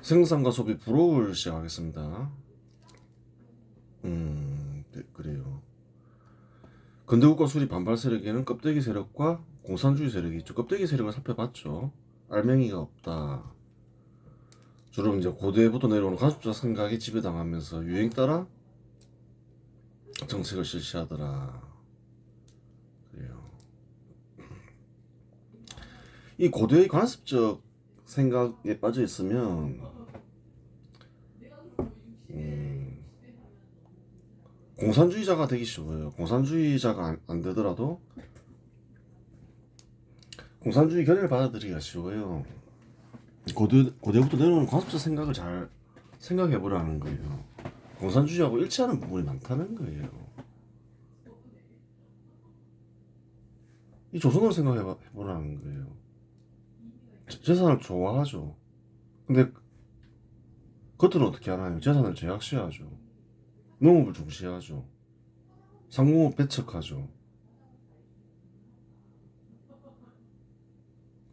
생산과 소비 불호를 시작하겠습니다. 그래요. 근대국가 수립 반발 세력에는 껍데기 세력과 공산주의 세력이 있죠. 껍데기 세력을 살펴봤죠. 알맹이가 없다. 주로 이제 고대부터 내려오는 가십자 생각에 지배당하면서 유행 따라 정책을 실시하더라. 그래요. 이 고대의 관습적 생각에 빠져 있으면 공산주의자가 되기 쉬워요. 공산주의자가 안 되더라도 공산주의 견해를 받아들이기가 쉬워요. 고대부터 내려오는 관습적 생각을 잘 생각해 보라는 거예요. 공산주의하고 일치하는 부분이 많다는 거예요. 이 조선을 생각해 보라는 거예요. 재산을 좋아하죠. 근데 겉으로 어떻게 하나요? 재산을 제약시하죠. 농업을 중시하죠. 상공업 배척하죠.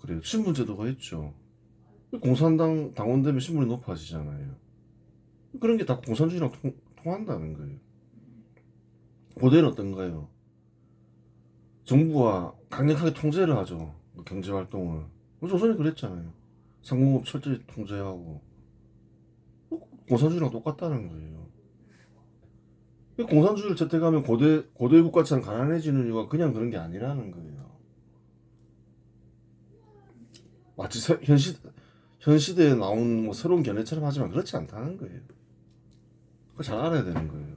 그래요. 신분제도가 있죠. 공산당 당원되면 신분이 높아지잖아요. 그런 게 다 공산주의랑 통한다는 거예요. 고대는 어떤가요? 정부와 강력하게 통제를 하죠. 경제 활동을. 조선이 그랬잖아요. 상공업 철저히 통제하고. 공산주의랑 똑같다는 거예요. 공산주의를 채택하면 고대 국가처럼 가난해지는 이유가 그냥 그런 게 아니라는 거예요. 마치 현 시대에 나온 뭐 새로운 견해처럼 하지만 그렇지 않다는 거예요. 그거 잘 알아야 되는 거예요.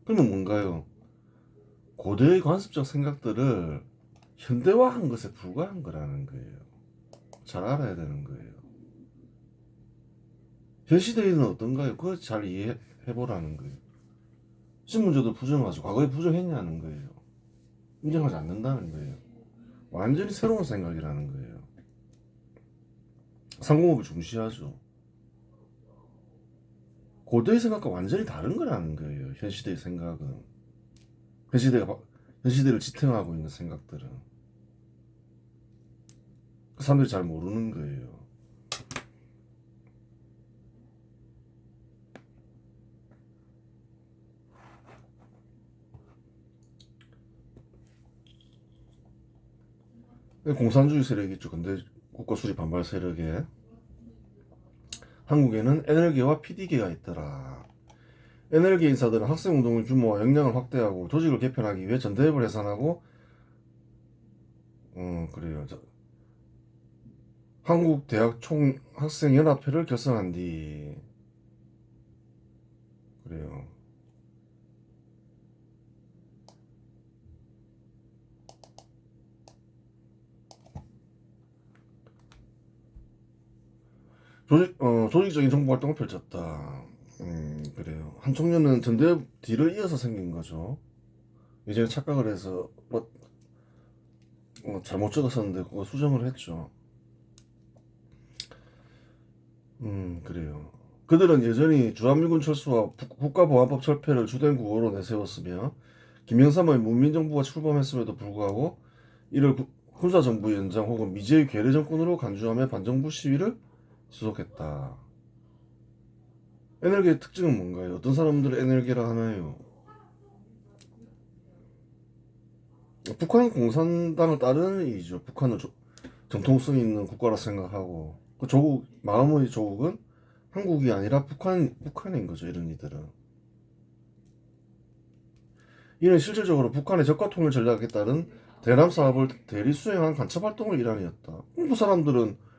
그러면 뭔가요? 고대의 관습적 생각들을 현대화한 것에 불과한 거라는 거예요. 잘 알아야 되는 거예요. 현 시대에는 어떤가요? 그거 잘 이해해 보라는 거예요. 신문제도 부정하죠. 과거에 부정했냐는 거예요. 인정하지 않는다는 거예요. 완전히 새로운 생각이라는 거예요. 상공업을 중시하죠. 고대의 생각과 완전히 다른 거라는 거예요. 현 시대의 생각은. 현 시대를 지탱하고 있는 생각들은. 그 사람들이 잘 모르는 거예요. 공산주의 세력이 있죠. 근데 국가 수립 반발 세력에 한국에는 NL계와 PD계가 있더라. NL계 인사들은 학생운동의 규모와 역량을 확대하고 조직을 개편하기 위해 전대협을 해산하고 그래요. 한국대학총학생연합회를 결성한 뒤 그래요. 조직적인 정부 활동을 펼쳤다. 그래요. 한 청년은 전대협 뒤를 이어서 생긴 거죠. 이제 착각을 해서 잘못 적었었는데 그거 수정을 했죠. 그래요. 그들은 여전히 주한미군 철수와 국가보안법 철폐를 주된 구호로 내세웠으며 김영삼의 문민정부가 출범했음에도 불구하고 이를 군사정부 연장 혹은 미제의 괴뢰 정권으로 간주하며 반정부 시위를 지속했다. NL계의 특징은 뭔가요? 어떤 사람들을 NL계라 하나요? 북한 공산당을 따르는 이죠. 북한은 정통성 있는 국가라 생각하고 그 조국 마음의 조국은 한국이 아니라 북한인 거죠. 이런 이들은. 이는 실질적으로 북한의 적과 통일 전략에 따른 대남 사업을 대리 수행한 간첩 활동의 일환이었다. 그 사람들은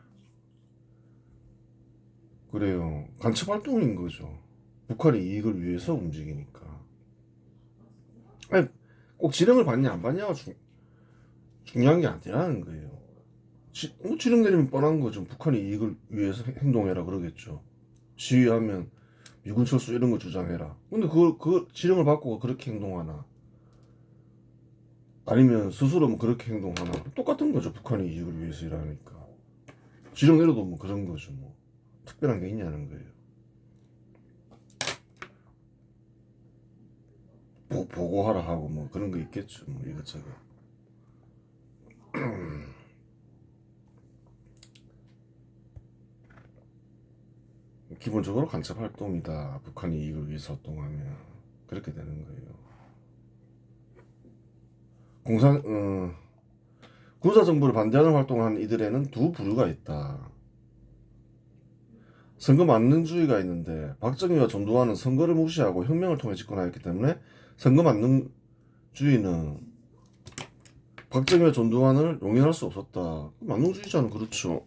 그래요. 간첩 활동인 거죠. 북한의 이익을 위해서 움직이니까. 아니, 꼭 지령을 받냐 안 받냐가 중요한 게 아니라는 거예요. 지령 내리면 뻔한 거죠. 북한의 이익을 위해서 행동해라 그러겠죠. 시위하면 미군 철수 이런 거 주장해라. 근데 그 지령을 받고 그렇게 행동하나? 아니면 스스로 뭐 그렇게 행동하나? 똑같은 거죠. 북한의 이익을 위해서 일하니까. 지령 내려도 뭐 그런 거죠. 뭐 특별한 게 있냐는 거예요. 보고하라 하고 뭐 그런 거 있겠죠. 뭐 이것저것. 기본적으로 간첩 활동이다. 북한이 이익을 위해서 활동하면 그렇게 되는 거예요. 군사 정부를 반대하는 활동을 하는 이들에는 두 부류가 있다. 선거 만능주의가 있는데 박정희와 전두환은 선거를 무시하고 혁명을 통해 집권하였기 때문에 선거 만능주의는 박정희와 전두환을 용인할 수 없었다. 만능주의자는 그렇죠.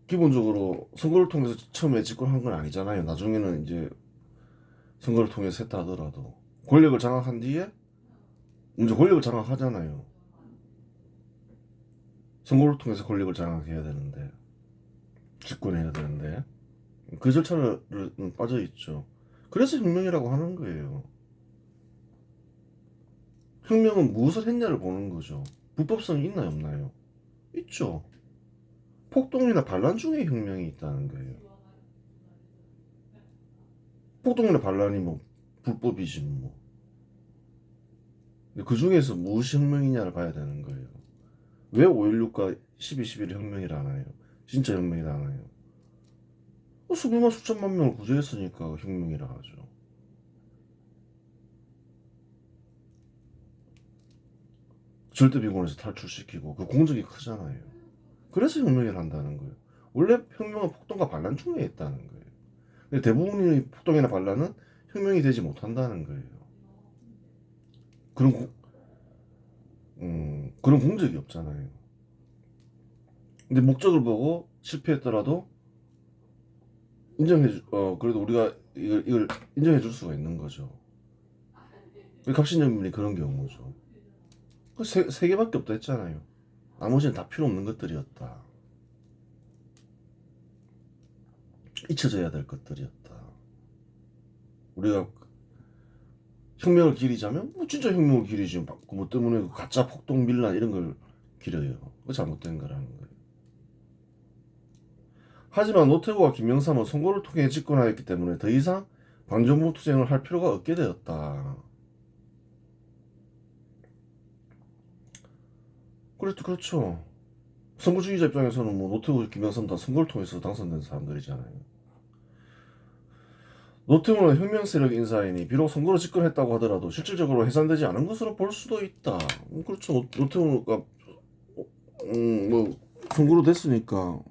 기본적으로 선거를 통해서 처음에 집권한 건 아니잖아요. 나중에는 이제 선거를 통해서 했다 하더라도 권력을 장악한 뒤에 이제 권력을 장악하잖아요. 선거를 통해서 권력을 장악해야 되는데 집권해야 되는데 그 절차를 빠져 있죠. 그래서 혁명이라고 하는 거예요. 혁명은 무엇을 했냐를 보는 거죠. 불법성이 있나요, 없나요? 있죠. 폭동이나 반란 중에 혁명이 있다는 거예요. 폭동이나 반란이 뭐 불법이지 뭐. 그 중에서 무엇이 혁명이냐를 봐야 되는 거예요. 왜 5.16과 12.11이 혁명이라 하나요? 진짜 혁명이라 하나요? 수백만 수천만 명을 구제했으니까 혁명이라 하죠. 절대비군에서 탈출시키고 그 공적이 크잖아요. 그래서 혁명을 한다는 거예요. 원래 혁명은 폭동과 반란 중에 있다는 거예요. 근데 대부분의 폭동이나 반란은 혁명이 되지 못한다는 거예요. 그런 그런 공적이 없잖아요. 근데 목적을 보고 실패했더라도 그래도 우리가 이걸 인정해 줄 수가 있는 거죠. 갑신정민이 그런 경우죠. 세 개밖에 없다 했잖아요. 나머지는 다 필요 없는 것들이었다. 잊혀져야 될 것들이었다. 우리가 혁명을 기리자면 진짜 혁명을 기리지. 뭐 때문에 가짜 폭동 밀란 이런 걸 기려요. 그거 잘못된 거라는 거예요. 하지만 노태우와 김영삼은 선거를 통해 집권하였기 때문에 더 이상 반정부 투쟁을 할 필요가 없게 되었다. 그렇죠. 선거주의자 입장에서는 뭐 노태우, 김영삼 다 선거를 통해서 당선된 사람들이잖아요. 노태우는 혁명 세력 인사이니 비록 선거로 집권했다고 하더라도 실질적으로 해산되지 않은 것으로 볼 수도 있다. 그렇죠. 노태우가 뭐 선거로 됐으니까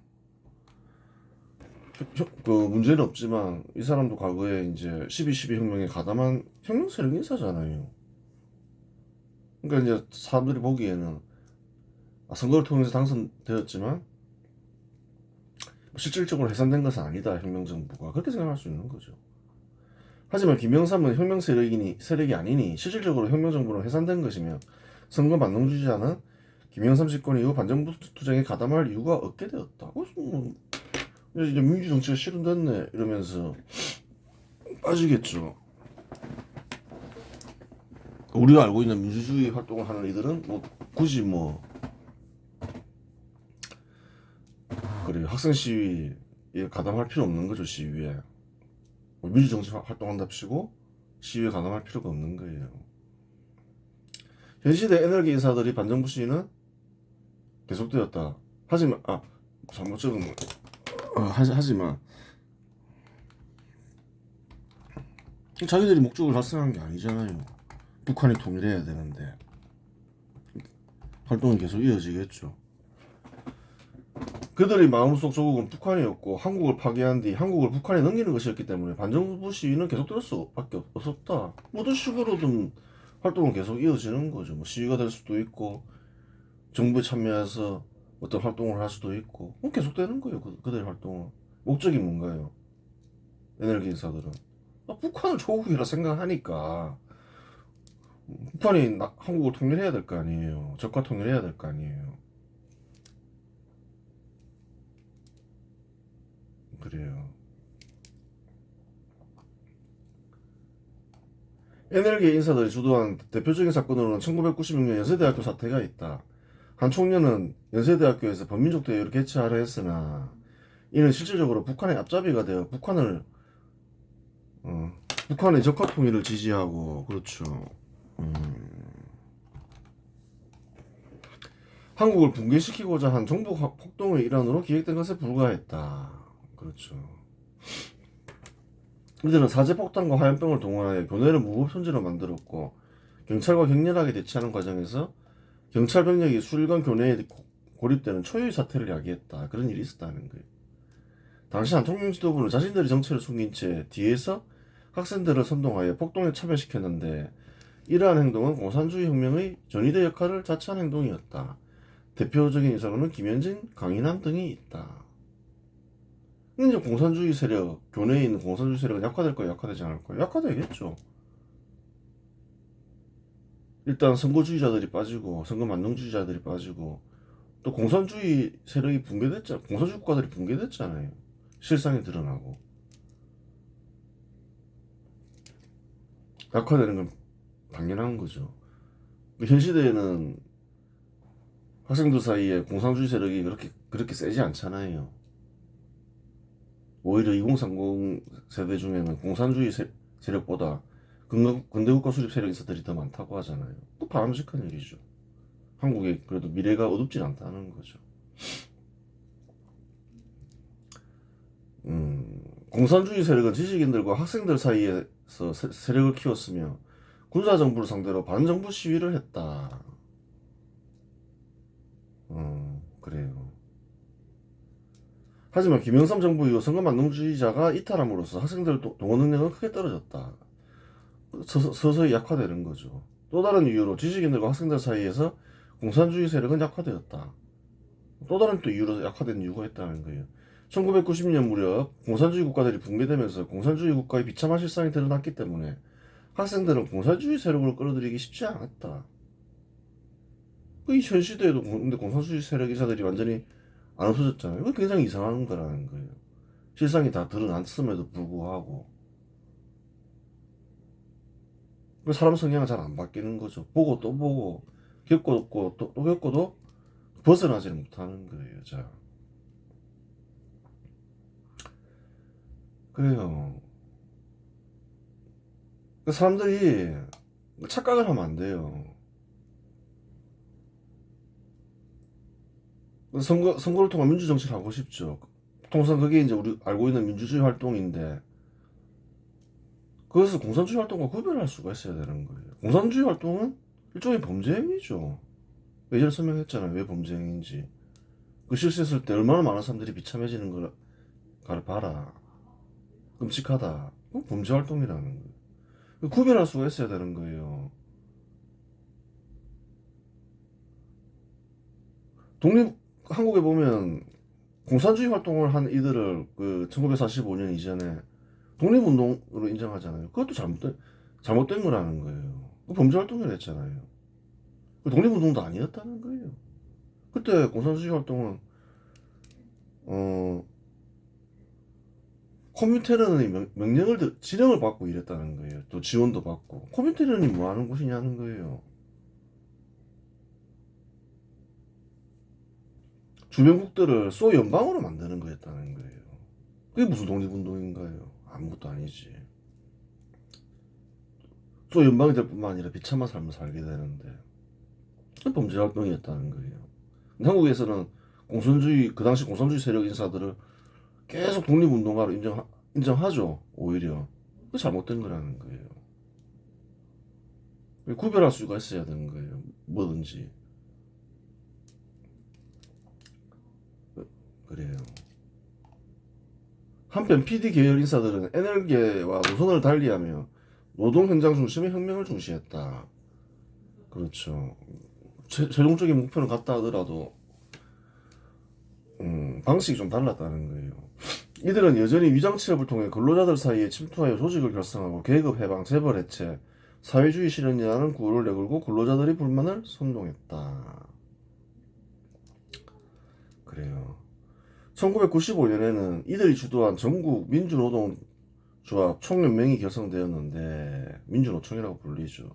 그 문제는 없지만 이 사람도 과거에 이제 12.12 혁명에 가담한 혁명 세력 인사잖아요. 그러니까 이제 사람들이 보기에는 선거를 통해서 당선되었지만 실질적으로 해산된 것은 아니다. 혁명정부가 그렇게 생각할 수 있는 거죠. 하지만 김영삼은 혁명 세력이 아니니 실질적으로 혁명정부는 해산된 것이며 선거 만능주의자는 김영삼 집권 이후 반정부 투쟁에 가담할 이유가 없게 되었다. 이제 민주 정치가 실현됐네 이러면서 빠지겠죠. 우리가 알고 있는 민주주의 활동을 하는 이들은 뭐 굳이 뭐 그래 학생 시위에 가담할 필요 없는 거죠. 시위에 민주 정치 활동한답시고 시위에 가담할 필요가 없는 거예요. 현 시대 에너지 인사들이 반정부 시위는 계속되었다. 하지만 잘못 적은 하지만 자기들이 목적을 달성한 게 아니잖아요. 북한이 통일해야 되는데 활동이 계속 이어지겠죠. 그들의 마음속 조국은 북한이었고 한국을 파괴한 뒤 한국을 북한에 넘기는 것이었기 때문에 반정부 시위는 계속될 수밖에 없었다. 모든 식으로든 활동은 계속 이어지는 거죠. 뭐 시위가 될 수도 있고 정부에 참여해서 어떤 활동을 할 수도 있고 계속되는 거예요. 그들의 활동은. 목적이 뭔가요? 에너지 인사들은 북한을 조국이라 생각하니까 북한이 한국을 통일해야 될 거 아니에요. 적과 통일해야 될 거 아니에요. 그래요. 에너지 인사들이 주도한 대표적인 사건으로는 1996년 연세대학교 사태가 있다. 한 총련은 연세대학교에서 범민족 대회를 개최하려 했으나 이는 실질적으로 북한의 앞잡이가 되어 북한의 적화 통일을 지지하고 그렇죠. 한국을 붕괴시키고자 한 정부 폭동의 일환으로 기획된 것에 불과했다. 그렇죠. 이들은 사제폭탄과 화염병을 동원하여 교내를 무법천지로 만들었고 경찰과 격렬하게 대치하는 과정에서 경찰 병력이 수일관 교내에 고립되는 초유의 사태를 야기했다. 그런 일이 있었다는 거예요. 당시 한통령 지도부는 자신들의 정체를 숨긴 채 뒤에서 학생들을 선동하여 폭동에 참여시켰는데 이러한 행동은 공산주의 혁명의 전위대 역할을 자처한 행동이었다. 대표적인 인사로는 김현진, 강인함 등이 있다. 근데 이제 공산주의 세력, 교내에 있는 공산주의 세력은 약화될 거야, 약화되지 않을 거야? 약화되겠죠. 일단 선거주의자들이 빠지고 선거 만능주의자들이 빠지고 또 공산주의 세력이 붕괴됐잖아. 공산주의 국가들이 붕괴됐잖아요. 실상이 드러나고 약화되는 건 당연한 거죠. 현 시대에는 학생들 사이에 공산주의 세력이 그렇게 세지 않잖아요. 오히려 2030 세대 중에는 공산주의 세력보다 근대국가 수립 세력 인사들이 더 많다고 하잖아요. 또 바람직한 일이죠. 한국에 그래도 미래가 어둡진 않다는 거죠. 공산주의 세력은 지식인들과 학생들 사이에서 세력을 키웠으며 군사정부를 상대로 반정부 시위를 했다. 그래요. 하지만 김영삼 정부 이후 선거만능주의자가 이탈함으로써 학생들 동원 능력은 크게 떨어졌다. 서서히 약화되는 거죠. 또 다른 이유로 지식인들과 학생들 사이에서 공산주의 세력은 약화되었다. 또 다른 또 이유로 약화된 이유가 있다는 거예요. 1990년 무렵 공산주의 국가들이 붕괴되면서 공산주의 국가의 비참한 실상이 드러났기 때문에 학생들은 공산주의 세력을 끌어들이기 쉽지 않았다. 이 현 시대에도 근데 공산주의 세력 인사들이 완전히 안 없어졌잖아요. 이거 굉장히 이상한 거라는 거예요. 실상이 다 드러났음에도 불구하고 사람 성향은 잘 안 바뀌는 거죠. 보고 또 보고 겪고 또 겪고도 벗어나지 못하는 거예요. 자, 그래요. 사람들이 착각을 하면 안 돼요. 선거를 통한 민주정치를 하고 싶죠. 통상 그게 이제 우리 알고 있는 민주주의 활동인데 그것을 공산주의 활동과 구별할 수가 있어야 되는 거예요. 공산주의 활동은 일종의 범죄 행위죠. 예전에 설명했잖아요. 왜 범죄 행위인지. 그 실수했을 때 얼마나 많은 사람들이 비참해지는 걸 봐라. 끔찍하다. 그건 범죄 활동이라는 거예요. 구별할 수가 있어야 되는 거예요. 한국에 보면 공산주의 활동을 한 이들을 그 1945년 이전에 독립운동으로 인정하잖아요. 그것도 잘못된 거라는 거예요. 그 범죄 활동이라 했잖아요. 그 독립운동도 아니었다는 거예요. 그때 공산주의 활동은 어 코민테른의 지령을 받고 일했다는 거예요. 또 지원도 받고. 코민테른이 뭐 하는 곳이냐는 거예요. 주변국들을 소연방으로 만드는 거였다는 거예요. 그게 무슨 독립운동인가요? 아무것도 아니지. 소연방이 될 뿐만 아니라 비참한 삶을 살게 되는데 범죄 활동이었다는 거예요. 한국에서는 그 당시 공산주의 세력 인사들을 계속 독립운동가로 인정하죠. 오히려. 그 잘못된 거라는 거예요. 구별할 수가 있어야 되는 거예요. 뭐든지. 그래요. 한편 PD 계열 인사들은 NL계와 노선을 달리하며 노동 현장 중심의 혁명을 중시했다. 그렇죠. 최종적인 목표는 같다 하더라도 방식이 좀 달랐다는 거예요. 이들은 여전히 위장 취업을 통해 근로자들 사이에 침투하여 조직을 결성하고 계급 해방, 재벌 해체, 사회주의 실현이라는 구호를 내걸고 근로자들의 불만을 선동했다. 그래요. 1995년에는 이들이 주도한 전국 민주노동조합 총연맹이 결성되었는데 민주노총이라고 불리죠.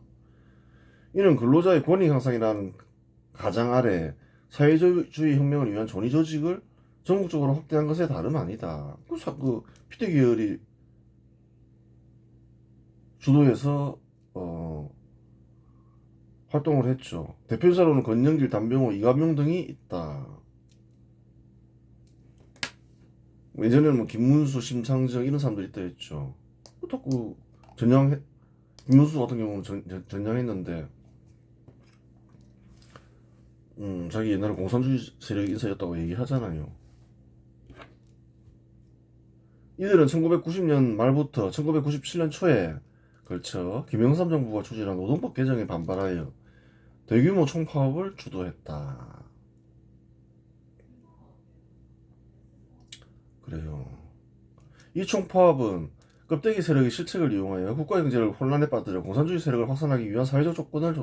이는 근로자의 권익 향상이라는 가장 아래 사회주의 혁명을 위한 전위 조직을 전국적으로 확대한 것에 다름 아니다. 그 피대 계열이 주도해서 활동을 했죠. 대표자로는 권영길, 담병호, 이가명 등이 있다. 예전에는 뭐 김문수, 심상정 이런 사람들이 있다 했죠. 자꾸 전향 김문수 같은 경우는 전향했는데 자기 옛날에 공산주의 세력 인사였다고 얘기하잖아요. 이들은 1990년 말부터 1997년 초에 걸쳐 김영삼 정부가 추진한 노동법 개정에 반발하여 대규모 총파업을 주도했다. 그래요. 이 총파업은 껍데기 세력의 실책을 이용하여 국가경제를 혼란에 빠뜨려 공산주의 세력을 확산하기 위한 사회적 조건을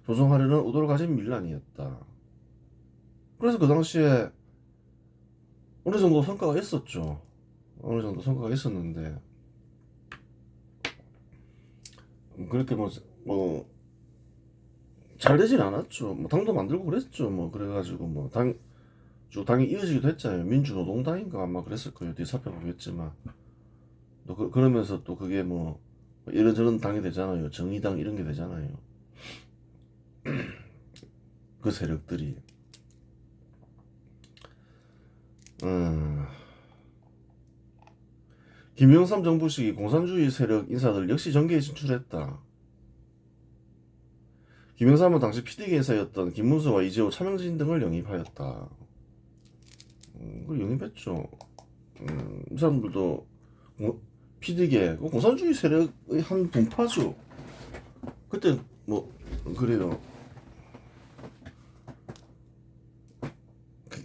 조성하려는 의도를 가진 밀란이었다. 그래서 그 당시에 어느 정도 성과가 있었죠. 어느 정도 성과가 있었는데 그렇게 잘 되진 않았죠. 뭐 당도 만들고 그랬죠. 뭐 그래가지고 뭐 당이 이어지기도 했잖아요. 민주노동당인가 아마 그랬을 거예요. 뒤에 살펴보겠지만 또 그러면서 또 그게 뭐 이런저런 당이 되잖아요. 정의당 이런 게 되잖아요. 그 세력들이 김영삼 정부 시기 공산주의 세력 인사들 역시 정계에 진출했다. 김영삼은 당시 PD계 인사였던 김문수와 이재호, 차명진 등을 영입하였다. 그걸 영입했죠. 이 사람들도 PD계 공산주의 세력의 한 분파죠. 그때 뭐 그래요.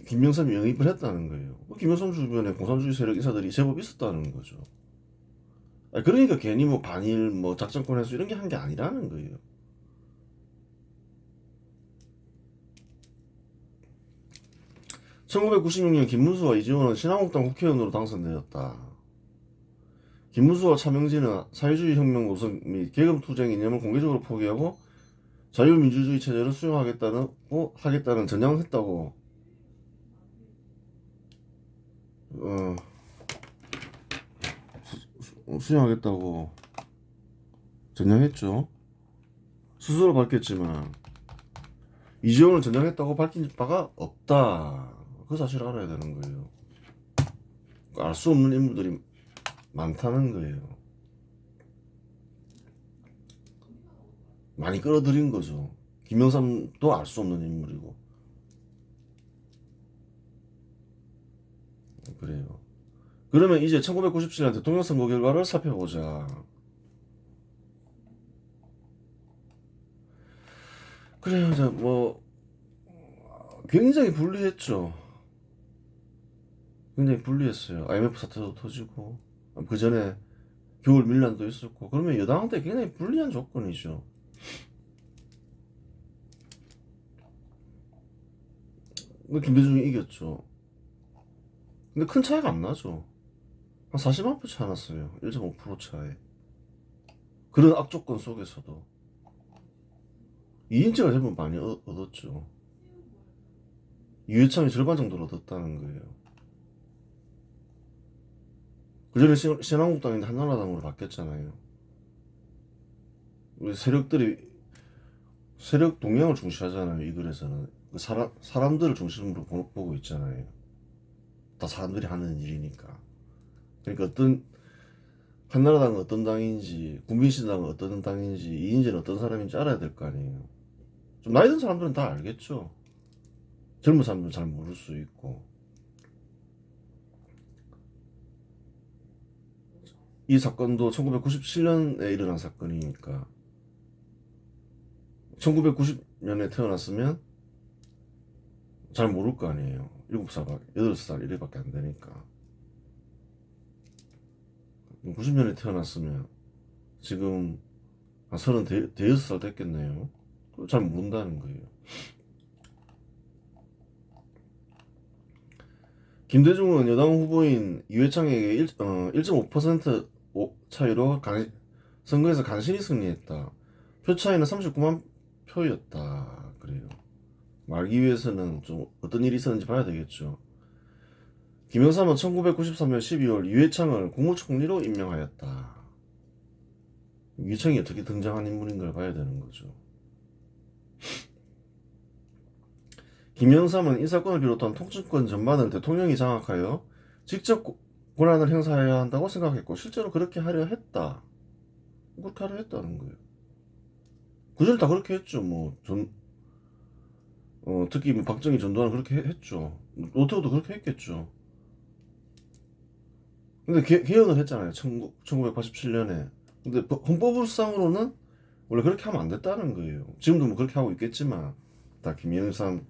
김영삼이 영입을 했다는 거예요. 김영삼 주변에 공산주의 세력 인사들이 제법 있었다는 거죠. 그러니까 괜히 뭐 반일 뭐 작전권 해서 이런 게 한 게 아니라는 거예요. (1996년) 김문수와 이재호는 신한국당 국회의원으로 당선되었다. 김문수와 차명진은 사회주의 혁명 노선 및 계급투쟁 이념을 공개적으로 포기하고 자유민주주의 체제를 수용하겠다는 전향을 했다고 수용하겠다고 전향했죠. 스스로 밝혔지만 이재호는 전향했다고 밝힌 바가 없다. 그 사실을 알아야 되는 거예요. 알 수 없는 인물들이 많다는 거예요. 많이 끌어들인 거죠. 김영삼도 알 수 없는 인물이고. 그래요. 그러면 이제 1997년 대통령 선거 결과를 살펴보자. 그래요. 이제 뭐 굉장히 불리했죠. 굉장히 불리했어요. IMF 사태도 터지고 그 전에 겨울 밀란도 있었고 그러면 여당한테 굉장히 불리한 조건이죠. 김대중이 이겼죠. 근데 큰 차이가 안 나죠. 한 40만 표 차이 났어요. 1.5% 차이. 그런 악조건 속에서도 이인재가 제법 많이 얻었죠. 이회창이 절반 정도를 얻었다는 거예요. 그 전에 신한국당인데 한나라당으로 바뀌었잖아요. 세력 동향을 중시하잖아요. 이 글에서는 사람들을 중심으로 보고 있잖아요. 다 사람들이 하는 일이니까. 그러니까 한나라당은 어떤 당인지, 국민신당은 어떤 당인지, 이인재는 어떤 사람인지 알아야 될 거 아니에요. 좀 나이 든 사람들은 다 알겠죠. 젊은 사람들은 잘 모를 수 있고. 이 사건도 1997년에 일어난 사건이니까 1990년에 태어났으면 잘 모를 거 아니에요. 7살, 8살 이래밖에 안 되니까. 90년에 태어났으면 지금 한 36살 됐겠네요. 잘 모른다는 거예요. 김대중은 여당 후보인 이회창에게 1.5% 차이로 선거에서 간신히 승리했다. 표 차이는 39만 표였다. 그래요. 말기 위해서는 좀 어떤 일이 있었는지 봐야 되겠죠. 김영삼은 1993년 12월 이회창을 국무총리로 임명하였다. 이회창이 어떻게 등장한 인물인가를 봐야 되는 거죠. 김영삼은 이 사건을 비롯한 통치권 전반을 대통령이 장악하여 직접 권한을 행사해야 한다고 생각했고 실제로 그렇게 하려 했다. 그렇게 하려 했다는 거예요. 그전에 다 그렇게 했죠. 특히 뭐 박정희 전두환은 그렇게 했죠. 노태우도 그렇게 했겠죠. 근데 개헌을 했잖아요. 1987년에. 근데 헌법상으로는 원래 그렇게 하면 안 됐다는 거예요. 지금도 뭐 그렇게 하고 있겠지만 다 김영삼,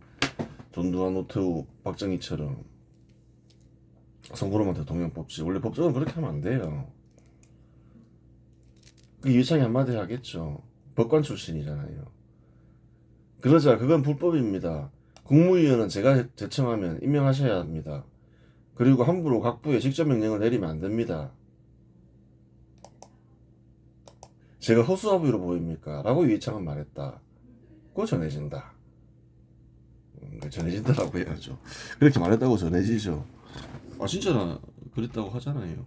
전두환, 노태우, 박정희처럼 선거로만 대통령 뽑지. 원래 법적으로 그렇게 하면 안 돼요. 그 이해창이 한마디 하겠죠. 법관 출신이잖아요. 그러자 그건 불법입니다. 국무위원은 제가 제청하면 임명하셔야 합니다. 그리고 함부로 각부에 직접 명령을 내리면 안 됩니다. 제가 허수아비로 보입니까? 라고 이해창은 말했다. 그거 전해진다. 전해진다라고 해야죠. 그렇게 말했다고 전해지죠. 아 진짜 그랬다고 하잖아요.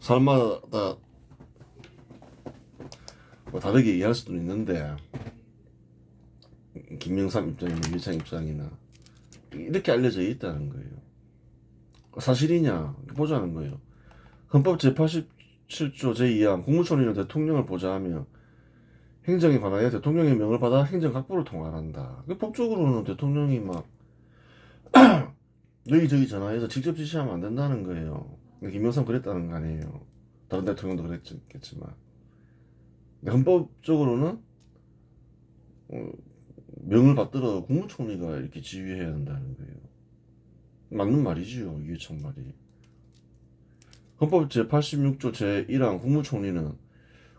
사람마다 뭐 다르게 이해할 수도 있는데 김영삼 입장이나 유해창 입장이나 이렇게 알려져 있다는 거예요. 사실이냐 보자는 거예요. 헌법 제87조 제2항 국무총리는 대통령을 보좌하며 행정에 관하여 대통령의 명을 받아 행정각부를 통할한다. 법적으로는 대통령이 막 여기저기 전화해서 직접 지시하면 안 된다는 거예요. 김영삼 그랬다는 거 아니에요. 다른 대통령도 그랬겠지만 헌법적으로는 명을 받들어 국무총리가 이렇게 지휘해야 한다는 거예요. 맞는 말이지요. 이해창 말이. 헌법 제86조 제1항 국무총리는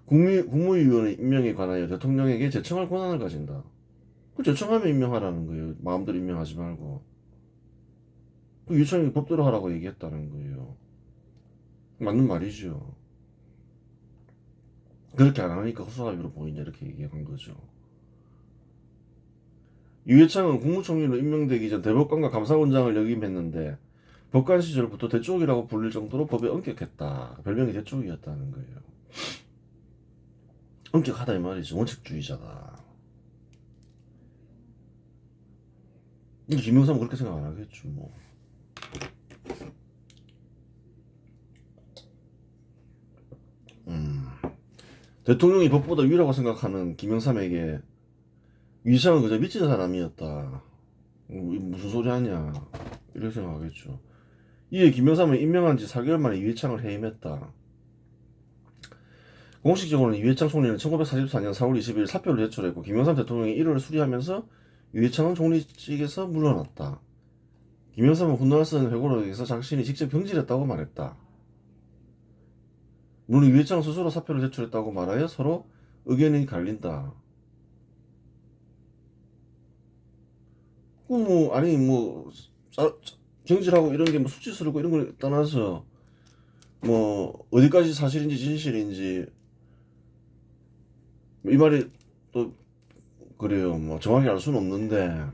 국무위원의 임명에 관하여 대통령에게 제청할 권한을 가진다. 그 제청하면 임명하라는 거예요. 마음대로 임명하지 말고. 그 유청이 법대로 하라고 얘기했다는 거예요. 맞는 말이죠. 그렇게 안 하니까 허수아비로 보이냐 이렇게 얘기한 거죠. 유해창은 국무총리로 임명되기 전 대법관과 감사원장을 역임했는데 법관 시절부터 대쪽이라고 불릴 정도로 법에 엄격했다. 별명이 대쪽이었다는 거예요. 엄격하다 이 말이죠. 원칙주의자다. 근데 김영삼은 그렇게 생각 안 하겠죠. 뭐. 대통령이 법보다 위라고 생각하는 김영삼에게 유해창은 그저 미친 사람이었다. 무슨 소리 하냐 이렇게 생각하겠죠. 이에 김영삼은 임명한 지 4개월 만에 유해창을 해임했다. 공식적으로는 유해창 총리는 1944년 4월 20일 사표를 제출했고 김영삼 대통령이 1월에 수리하면서 유해창은 총리직에서 물러났다. 김영삼은 훗날 쓴 회고록에서 자신이 직접 경질했다고 말했다. 물론 유해창 스스로 사표를 제출했다고 말하여 서로 의견이 갈린다. 경질하고 이런 게 뭐 수치스럽고 이런 걸 떠나서 뭐 어디까지 사실인지 진실인지 이 말이 또 그래요. 뭐 정확히 알 수는 없는데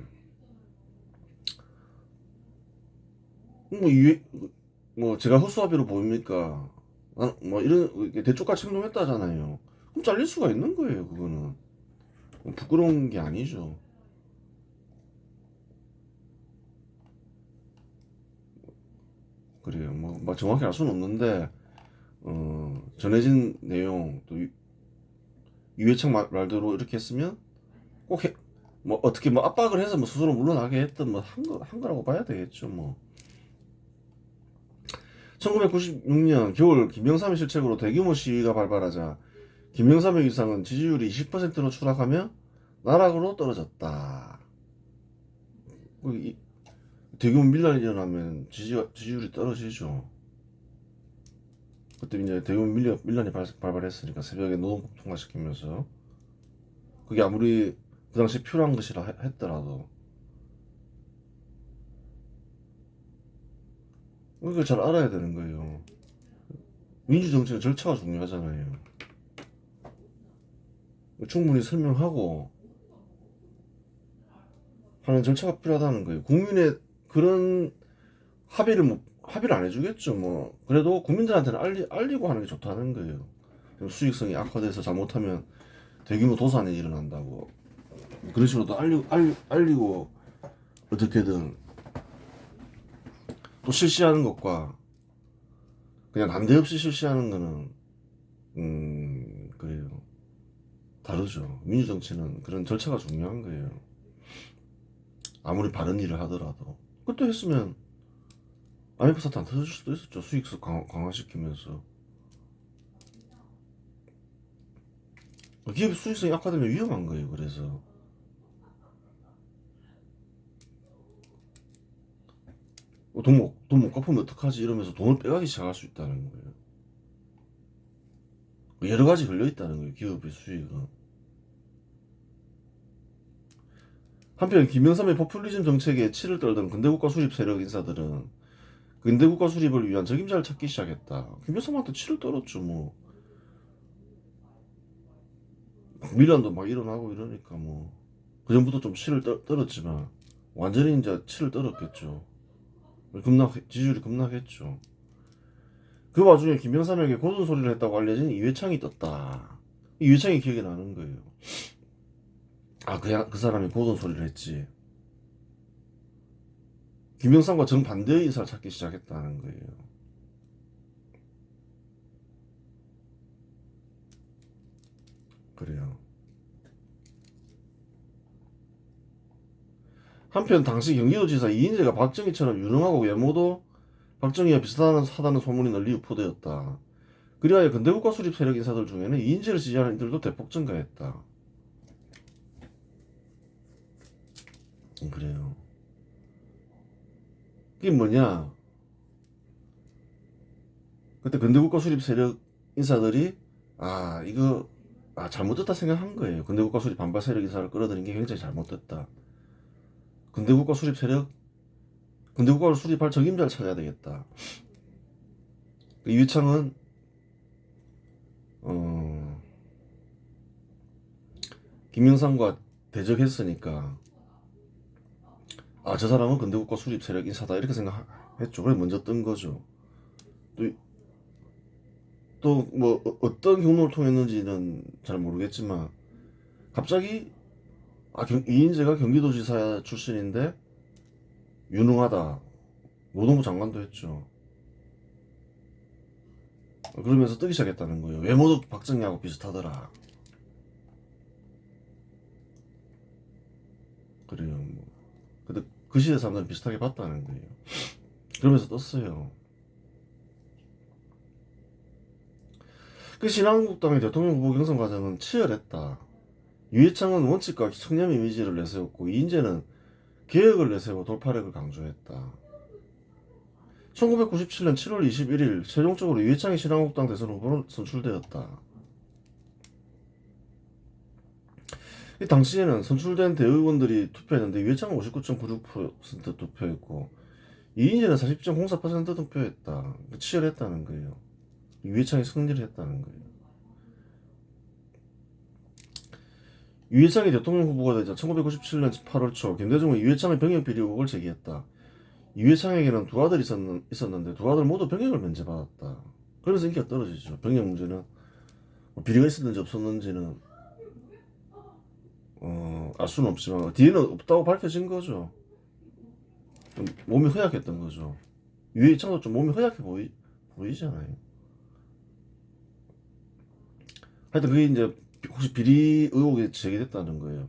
제가 허수아비로 보입니까? 뭐 이런 대쪽같이 행동했다잖아요. 그럼 잘릴 수가 있는 거예요. 그거는 부끄러운 게 아니죠. 그래요. 뭐 정확히 알 수는 없는데 전해진 내용 또 유해창 말대로 이렇게 했으면 뭐 어떻게 뭐 압박을 해서 뭐 스스로 물러나게 했던 뭐 한 거라고 봐야 되겠죠. 뭐 1996년 겨울 김영삼의 실책으로 대규모 시위가 발발하자 김영삼의 위상은 지지율이 20%로 추락하며 나락으로 떨어졌다. 대규모 밀란이 일어나면 지지율이 떨어지죠. 그때 이제 대규모 밀란이 발발했으니까 새벽에 노동법 통과시키면서 그게 아무리 그 당시 필요한 것이라 했더라도 이걸 잘 알아야 되는 거예요. 민주정치는 절차가 중요하잖아요. 충분히 설명하고 하는 절차가 필요하다는 거예요. 국민의 그런 합의를 안 해주겠죠. 뭐 그래도 국민들한테는 알리고 하는 게 좋다는 거예요. 수익성이 악화돼서 잘못하면 대규모 도산이 일어난다고 그런 식으로 또 알리고 어떻게든 또 실시하는 것과 그냥 난데없이 실시하는 거는 그래요. 다르죠. 민주정치는 그런 절차가 중요한 거예요. 아무리 바른 일을 하더라도 그것도 했으면 IMF 사태 안 터질 수도 있었죠. 수익성 강화시키면서 기업의 수익성이 악화되면 위험한 거예요. 그래서 돈 못 갚으면 어떡하지 이러면서 돈을 빼가기 시작할 수 있다는 거예요. 여러 가지 걸려 있다는 거예요. 기업의 수익은. 한편 김영삼의 포퓰리즘 정책에 치를 떨던 근대국가 수립 세력 인사들은 근대국가 수립을 위한 적임자를 찾기 시작했다. 김영삼한테 치를 떨었죠. 뭐 밀란도 막 일어나고 이러니까 뭐 그전부터 좀 치를 떨었지만 완전히 이제 치를 떨었겠죠. 지지율이 급락했죠. 그 와중에 김영삼에게 고든 소리를 했다고 알려진 이회창이 떴다. 이회창이 기억이 나는 거예요. 아, 그 사람이 고든 소리를 했지. 김영삼과 정반대의 인사를 찾기 시작했다는 거예요. 그래요. 한편 당시 경기도지사 이인재가 박정희처럼 유능하고 외모도 박정희와 비슷하다는 소문이 널리 유포되었다. 그리하여 근대국가 수립 세력 인사들 중에는 이인재를 지지하는 이들도 대폭 증가했다. 그래요. 이게 뭐냐? 그때 근대국가 수립 세력 인사들이 이거 잘못됐다 생각한 거예요. 근대국가 수립 반발 세력 인사를 끌어들인 게 굉장히 잘못됐다. 근대국가 수립 세력, 근대국가를 수립할 적임자를 찾아야 되겠다. 이회창은 김영삼과 대적했으니까 저 사람은 근대국가 수립 세력 인사다 이렇게 생각했죠. 그래 먼저 뜬 거죠. 또 뭐 어떤 경로를 통했는지는 잘 모르겠지만 갑자기 이인재가 경기도지사 출신인데 유능하다. 노동부 장관도 했죠. 그러면서 뜨기 시작했다는 거예요. 외모도 박정희하고 비슷하더라. 그래요. 뭐. 근데 그 시대 사람들은 비슷하게 봤다는 거예요. 그러면서 떴어요. 그 신한국당의 대통령 후보 경선 과정은 치열했다. 유해창은 원칙과 청렴 이미지를 내세웠고 이인재는 개혁을 내세워 돌파력을 강조했다. 1997년 7월 21일 최종적으로 유해창이 신한국당 대선 후보로 선출되었다. 이 당시에는 선출된 대의원들이 투표했는데 유해창은 59.96% 투표했고 이인재는 40.04% 투표했다. 치열했다는 거예요. 유해창이 승리를 했다는 거예요. 유해창이 대통령 후보가 되자 1997년 8월 초 김대중은 유해창의 병역 비리 의혹을 제기했다. 유해창에게는 두 아들이 있었는데 두 아들 모두 병역을 면제받았다. 그러면서 인기가 떨어지죠. 병역 문제는 비리가 있었는지 없었는지는 알 수는 없지만 뒤에는 없다고 밝혀진 거죠. 좀 몸이 허약했던 거죠. 유해창도 좀 몸이 허약해 보이잖아요. 하여튼 그게 이제 혹시 비리 의혹이 제기됐다는 거예요.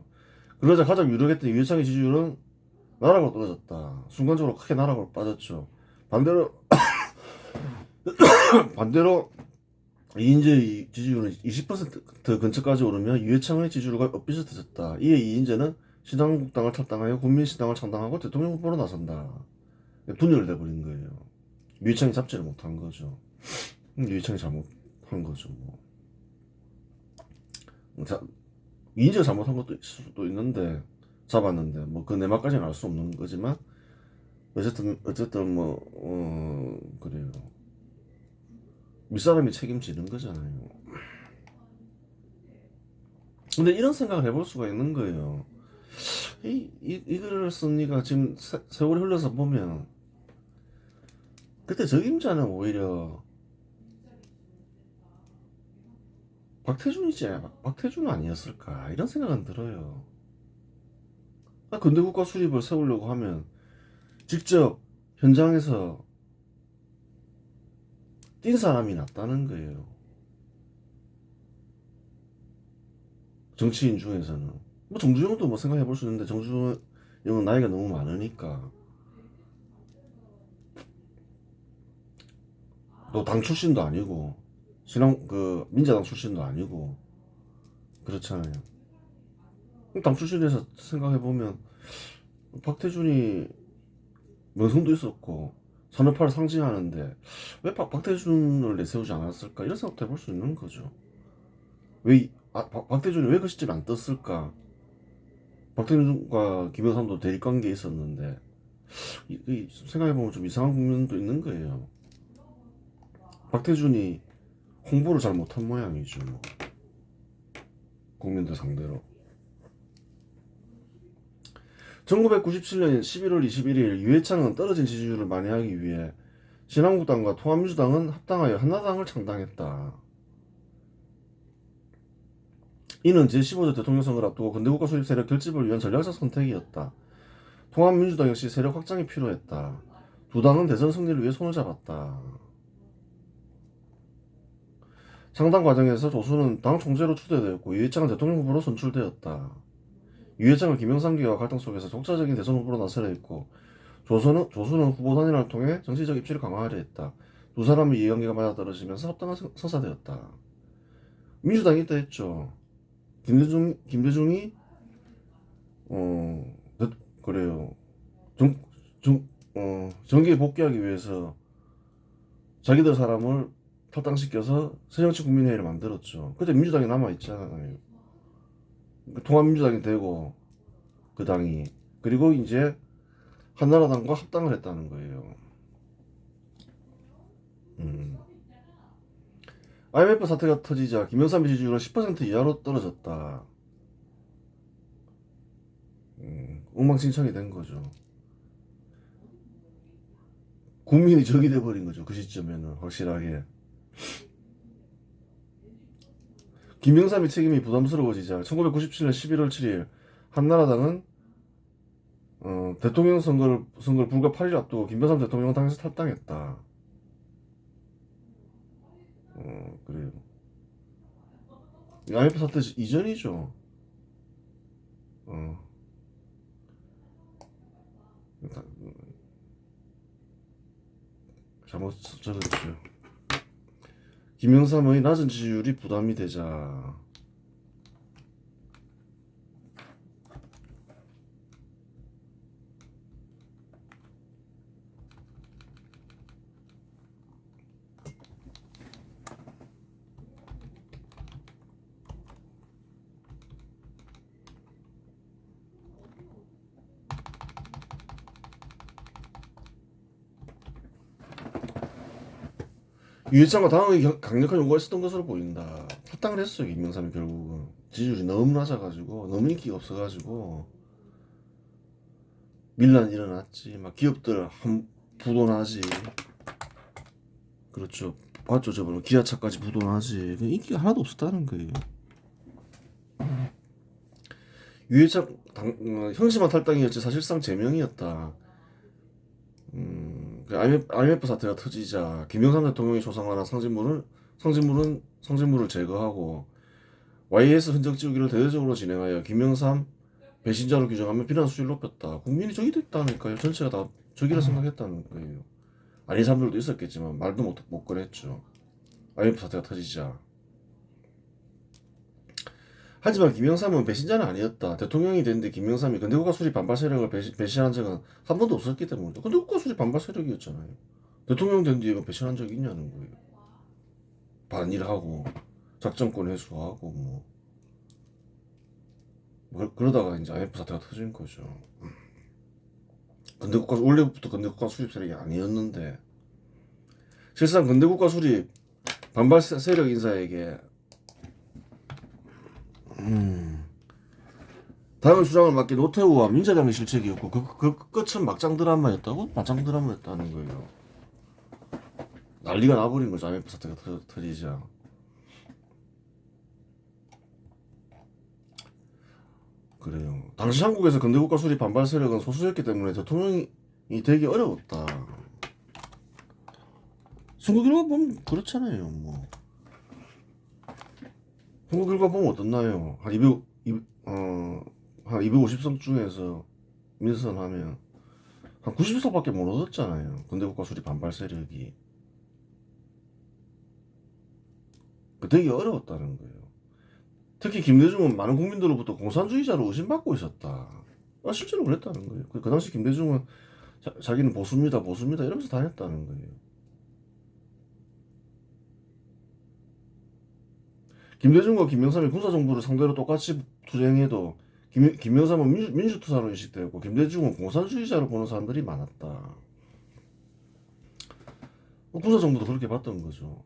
그러자 가장 유력했던 유해창의 지지율은 나락으로 떨어졌다. 순간적으로 크게 나락으로 빠졌죠. 반대로 이인재의 지지율은 20% 근처까지 오르며 유해창의 지지율과 엇비슷해졌다. 이에 이인재는 신한국당을 탈당하여 국민신당을 창당하고 대통령 후보로 나선다. 분열돼버린 거예요. 유해창이 잡지를 못한 거죠. 유해창이 잘못한 거죠. 뭐. 이인재가 잘못한 것도 있을 수도 있는데 잡았는데 뭐 그 내막까지는 알 수 없는 거지만 어쨌든 뭐 그래요. 윗사람이 책임지는 거잖아요. 근데 이런 생각을 해볼 수가 있는 거예요. 이거를 쓴 니가 지금 세월이 흘러서 보면 그때 적임자는 오히려 박태준이지 박태준 아니었을까 이런 생각은 들어요. 근대 국가 수립을 세우려고 하면 직접 현장에서 뛴 사람이 낫다는 거예요. 정치인 중에서는 뭐 정주영도 뭐 생각해 볼 수 있는데 정주영은 나이가 너무 많으니까 또 당 출신도 아니고 신앙 그 민자당 출신도 아니고 그렇잖아요. 당 출신에서 생각해 보면 박태준이 명성도 있었고 산업화를 상징하는데 왜 박태준을 내세우지 않았을까 이런 생각도 해볼 수 있는 거죠. 왜 박태준이 왜 그 시점에 안 떴을까? 박태준과 김영삼도 대립관계에 있었는데 생각해보면 좀 이상한 국면도 있는 거예요. 박태준이 홍보를 잘 못한 모양이죠. 뭐. 국민들 상대로. 1997년 11월 21일 유해창은 떨어진 지지율을 만회하기 위해 신한국당과 통합민주당은 합당하여 한나라당을 창당했다. 이는 제15대 대통령 선거를 앞두고 근대국가 수립 세력 결집을 위한 전략적 선택이었다. 통합민주당 역시 세력 확장이 필요했다. 두 당은 대선 승리를 위해 손을 잡았다. 창당 과정에서 조수는 당 총재로 추대되었고 유해창은 대통령 후보로 선출되었다. 유해창은 김영삼계와 갈등 속에서 독자적인 대선 후보로 나서려 했고 조수는 후보 단일화를 통해 정치적 입지를 강화하려 했다. 두 사람의 이해관계가 맞아떨어지면서 합당한 서사되었다. 민주당이 있다 했죠. 김대중이 그래요. 정계에 복귀하기 위해서 자기들 사람을 탈당시켜서 새정치국민회의를 만들었죠. 그때 민주당이 남아있잖아요. 통합민주당이 되고 그 당이 그리고 이제 한나라당과 합당을 했다는 거예요. IMF 사태가 터지자 김영삼 지지율은 10% 이하로 떨어졌다. 엉망진창이 된 거죠. 국민이 적이 돼버린 거죠. 그 시점에는 확실하게. 김영삼의 책임이 부담스러워지자 1997년 11월 7일 한나라당은 대통령 선거를 불과 8일 앞두고 김영삼 대통령은 당에서 탈당했다. 그래요. IMF 사태 이전이죠. 잘못 적었죠. 김영삼의 낮은 지지율이 부담이 되자 유해창과 당의 강력한 요구가 있었던 것으로 보인다. 탈당을 했어요. 김영삼이 결국은 지지율이 너무 낮아가지고 너무 인기가 없어가지고 밀란이 일어났지. 막 기업들 부도나지. 그렇죠. 봤죠 저번에 기아차까지 부도나지. 인기가 하나도 없었다는 거예요. 유해창 형식만 탈당이었지 사실상 제명이었다. IMF 사태가 터지자 김영삼 대통령이 조성하는 상징물을 제거하고 YS 흔적 지우기를 대대적으로 진행하여 김영삼 배신자로 규정하며 비난 수위를 높였다. 국민이 적이 됐다니까요. 전체가 다 적이라 생각했다는 거예요. 아닌 사람들도 있었겠지만 말도 못 꺼냈죠. IMF 사태가 터지자. 하지만 김영삼은 배신자는 아니었다. 대통령이 됐는데 김영삼이 근대국가 수립 반발 세력을 배신한 적은 한 번도 없었기 때문이다. 근대국가 수립 반발 세력이었잖아요. 대통령 된 뒤에 배신한 적이 있냐는 거예요. 반일하고 작전권 회수하고 그러다가 이제 IMF 사태가 터진 거죠. 원래부터 근대국가 수립 세력이 아니었는데 실상 근대국가 수립 반발 세력 인사에게 당의 주장을 맡긴 노태우와 민자당의 실책이었고 그 끝은 막장 드라마였다고? 막장 드라마였다는 거예요. 난리가 나버린 거죠. IMF 사태가 터지자. 그래요. 당시 한국에서 근대국가 수립 반발 세력은 소수였기 때문에 대통령이 되기 어려웠다. 선거 결과 보면 그렇잖아요. 뭐 선거 결과 보면 어떻나요? 한 250석 중에서 민선하면 한 90석밖에 못 얻었잖아요. 근대국가 수립 반발 세력이. 그 되게 어려웠다는 거예요. 특히 김대중은 많은 국민들로부터 공산주의자로 의심받고 있었다. 실제로 그랬다는 거예요. 그 당시 김대중은 자기는 보수입니다, 보수입니다 이러면서 다녔다는 거예요. 김대중과 김영삼이 군사정부를 상대로 똑같이 투쟁해도 김영삼은 민주투사로 인식되었고 김대중은 공산주의자로 보는 사람들이 많았다. 군사정부도 그렇게 봤던 거죠.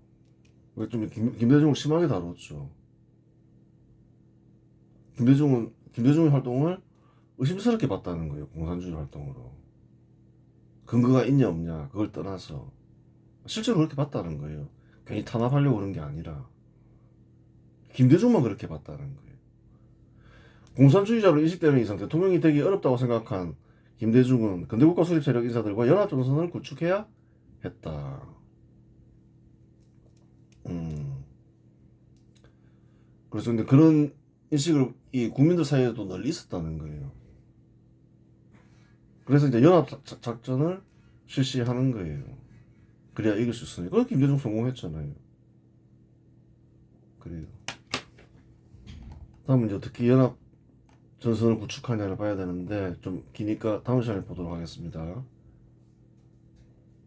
좀 김대중을 심하게 다뤘죠. 김대중의 활동을 의심스럽게 봤다는 거예요. 공산주의 활동으로. 근거가 있냐 없냐 그걸 떠나서 실제로 그렇게 봤다는 거예요. 괜히 탄압하려고 그런 게 아니라 김대중만 그렇게 봤다는 거예요. 공산주의자로 인식되는 이상 대통령이 되기 어렵다고 생각한 김대중은 근대국가 수립 세력 인사들과 연합전선을 구축해야 했다. 그래서 근데 그런 인식을 이 국민들 사이에도 널리 있었다는 거예요. 그래서 이제 연합 작전을 실시하는 거예요. 그래야 이길 수 있으니까. 그래서 김대중 성공했잖아요. 그래요. 다음은 이제 어떻게 연합 전선을 구축하냐를 봐야 되는데 좀 기니까 다음 시간에 보도록 하겠습니다.